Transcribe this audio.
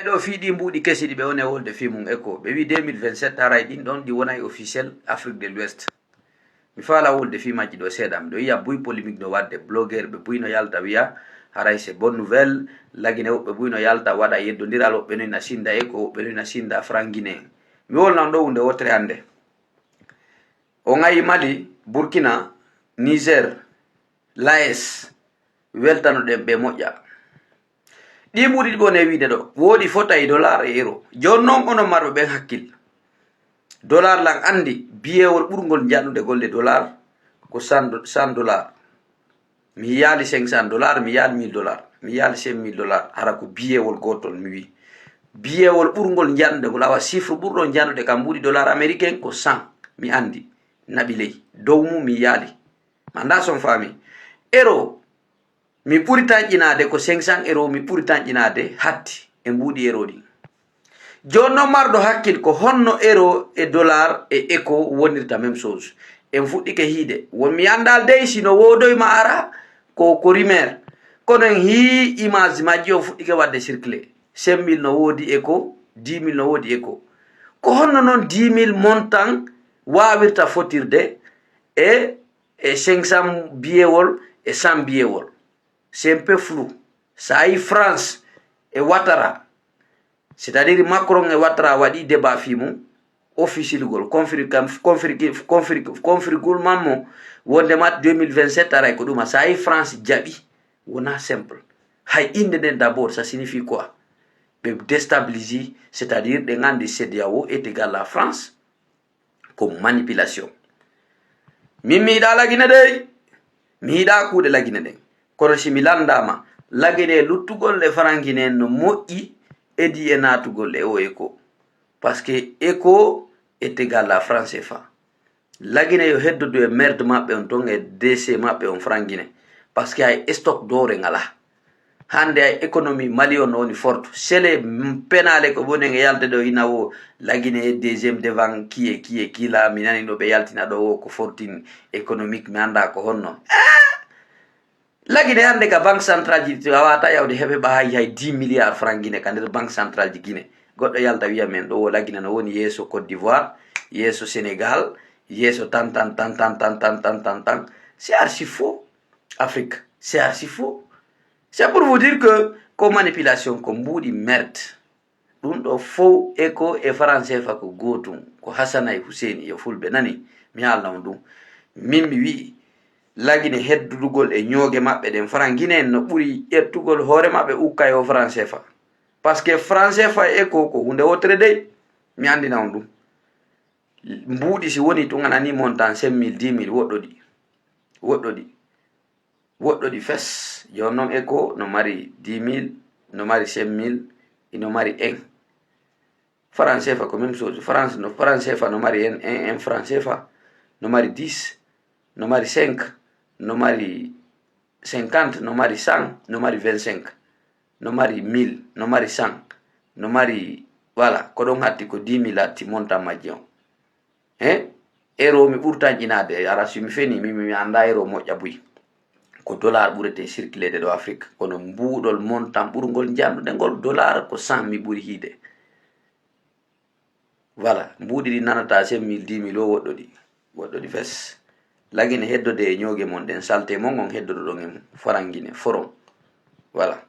do fiidi mbudi kesi di be woni wolde fi mum eko be wi 2027 haray din don di wonay officiel Afrique de l'Ouest mi fala wolde fi majji do sedam do yiya buy polémique no wadde blogueur be buy no yalta wiya haray c'est bonne nouvelle lagine wobbe buy no yalta wada yeddondiral wobbe no na sinda eko wobbe no na sinda frangine mi wolnan do hunde wotre hande o ngayi Mali Burkina Niger Laes weltano dem be moƴƴa ɗi ɓuri bone wiide ɗo woodi fotay dollar e euro jon non ono marɓe ɓen hakkil dollar lan andi biyewol ɓurgol jannude golle dollar ko 100 dollar mi yaali 500 dollar mi yaali 1000 dollar mi yaali 5000 dollar hara ko biyewol gotol mi wi biyewol ɓurgol jannude ko lawa chiffre ɓurɗo jannude kam ɓuri dollar américain ko 100 mi andi naɓi ley dow mum mi yaali manda son fami euro mi ɓuri tanƴinade ko 500 euro mi ɓuri tanƴinade hatti e mbuɗi euro ɗi jonno marɗo hakkil ko honno euro e dollar e eco wonirta même chose en fuɗɗike hiide won mi andal dey sino wodoy ma ara ko rumeur kono en hi image majji o fuɗɗike wadde circulé 5000 no wodi eco 10000 no wodi eco ko honno noon 10000 montant wawirta fotirde e 500 biyewol e 100 biyewol c'est un peu flou ça y France et Ouattara c'est-à-dire Macron et Ouattara wadi débat fi mum officiel gol confirgul mammo wonde mat 2027 aray ko duma ça y France jabi wona simple hay inde den d'abord ça signifie quoi be déstabiliser c'est-à-dire de ngandi CEDEAO est égal à France comme manipulation mimi da lagine dey mi da kuude lagine den kono si mi landama lagine luttugol le farangine no moƴƴi edi e natugol e o eco parce que eco est égal à France CFA lagine yo heddodo e merde mabbe on ton e DC mabbe on frangine parce que ay stock dore ngala hande ay économie Mali on woni forte sele penale ko boni e yalde do inawo lagine e deuxième devant qui la minani do be yaltina do ko fortune économique mi anda ko honno lagine hande ka banque centrale ji wawata yawde hebe ba hay 10 milliards francs guiné ka nder banque centrale ji Guinée goddo yalta wiya men do lagine no woni yeso Côte d'Ivoire yeso Sénégal yeso tan c'est archi faux Afrique c'est archi faux c'est pour vous dire que comme manipulation comme boudi merde dum do faux eco e français fa ko gotum ko Hasana e Hussein e fulbe nani mi halna dum mimmi wi lagine heddudugol e ñooge mabbe den frangine no buri ettugol hoore mabbe ukkay o français fa parce que français fa eco ko hunde wotre dey mi andina on dum mbudi si woni to nganani montant 5000 10000 woddodi fes jonnon eco no mari 10000 no mari 5000 ino mari 1 français fa ko même chose France no français fa no mari 1 français fa no mari 10 no mari 5 no mari 50 no mari 100 no mari 25 no mari 1000 no mari 100 no mari voilà ko don hatti ko 10000 atti montant majjon euro mi ɓurtan inade ara sumi feni mi anda euro moƴƴa buy ko dollar ɓurete circulede do Afrique kono mbuɗol montant ɓurgol jandude ngol dollar ko 100 mi ɓuri hiide voilà mbuɗi ɗi nanata 5000 10000 woɗɗodi fes lagine heddode e ñooge mon den salte mon on heddodo ɗon e farangine forum voilà